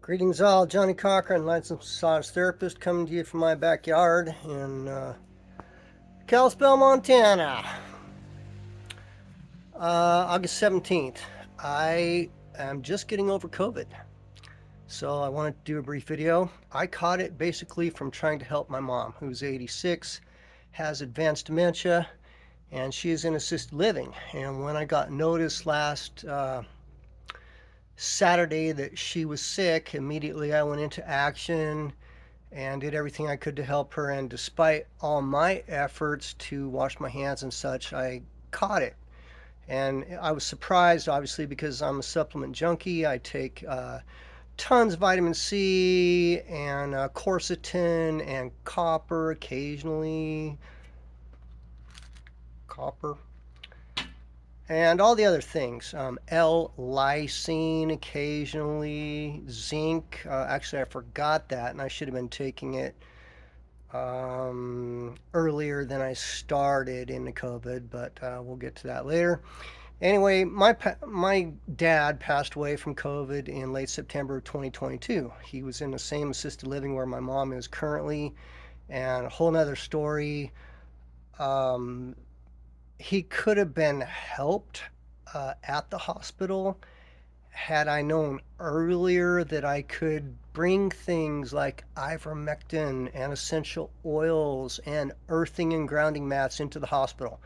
Greetings all, Johnny Cochran, licensed massage therapist, coming to you from my backyard in Kalispell, Montana. August 17th. I am just getting over COVID, so I wanted to do a brief video. I caught it basically from trying to help my mom, who's 86, has advanced dementia, and she is in assisted living. And when I got notice last Saturday that she was sick, immediately I went into action and did everything I could to help her. And despite all my efforts to wash my hands and such, I caught it. And I was surprised, obviously, because I'm a supplement junkie. I take tons of vitamin C and quercetin and copper occasionally. Copper. And all the other things. L-lysine occasionally. Zinc. Actually, I forgot that, and I should have been taking it earlier than I started in the COVID, but we'll get to that later. Anyway, my dad passed away from COVID in late September of 2022. He was in the same assisted living where my mom is currently, and a whole nother story. Um, he could have been helped at the hospital had I known earlier that I could bring things like ivermectin and essential oils and earthing and grounding mats into the hospital.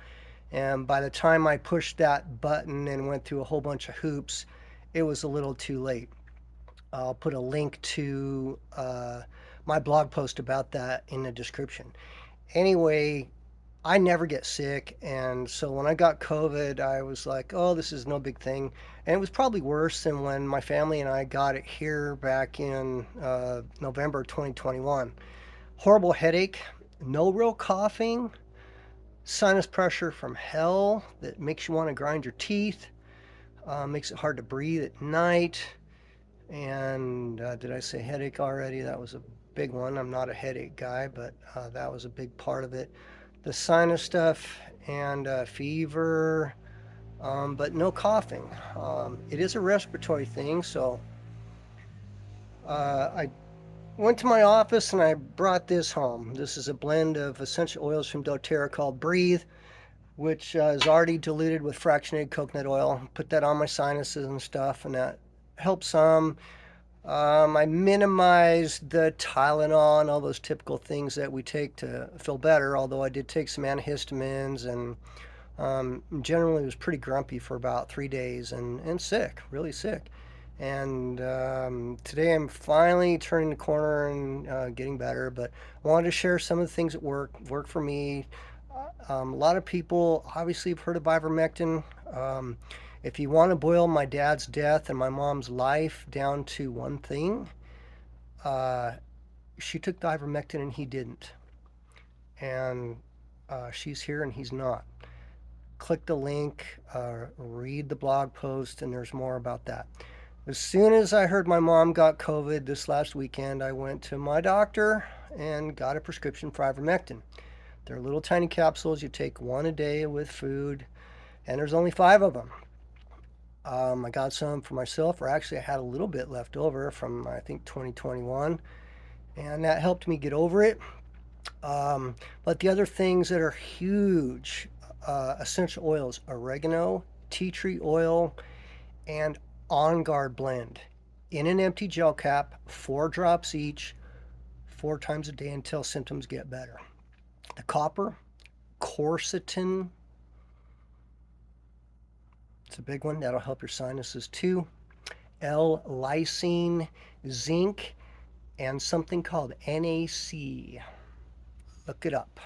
And by the time I pushed that button and went through a whole bunch of hoops, it was a little too late. I'll put a link to my blog post about that in the description. Anyway, I never get sick, and so when I got COVID, I was like, oh, this is no big thing. And it was probably worse than when my family and I got it here back in November 2021. Horrible headache, no real coughing, sinus pressure from hell that makes you want to grind your teeth, makes it hard to breathe at night. And did I say headache already? That was a big one. I'm not a headache guy, but that was a big part of it. The sinus stuff and fever, but no coughing. It is a respiratory thing, so I went to my office and I brought this home. This is a blend of essential oils from doTERRA called Breathe, which is already diluted with fractionated coconut oil. Put that on my sinuses and stuff, and that helps some. I minimized the Tylenol and all those typical things that we take to feel better, although I did take some antihistamines and generally was pretty grumpy for about 3 days and sick, really sick. And today I'm finally turning the corner and getting better, but I wanted to share some of the things that work for me. A lot of people obviously have heard of ivermectin. If you want to boil my dad's death and my mom's life down to one thing, uh, she took the ivermectin and he didn't. And she's here and he's not. Click the link, read the blog post, and there's more about that. As soon as I heard my mom got COVID this last weekend, I went to my doctor and got a prescription for ivermectin. They're little tiny capsules. You take one a day with food, and there's only 5 of them. I got some for myself, or actually, I had a little bit left over from I think 2021, and that helped me get over it. But the other things that are huge essential oils: oregano, tea tree oil, and On Guard blend in an empty gel cap, 4 drops each, 4 times a day until symptoms get better. The copper, quercetin, it's a big one. That'll help your sinuses too. L-lysine, zinc, and something called NAC. Look it up.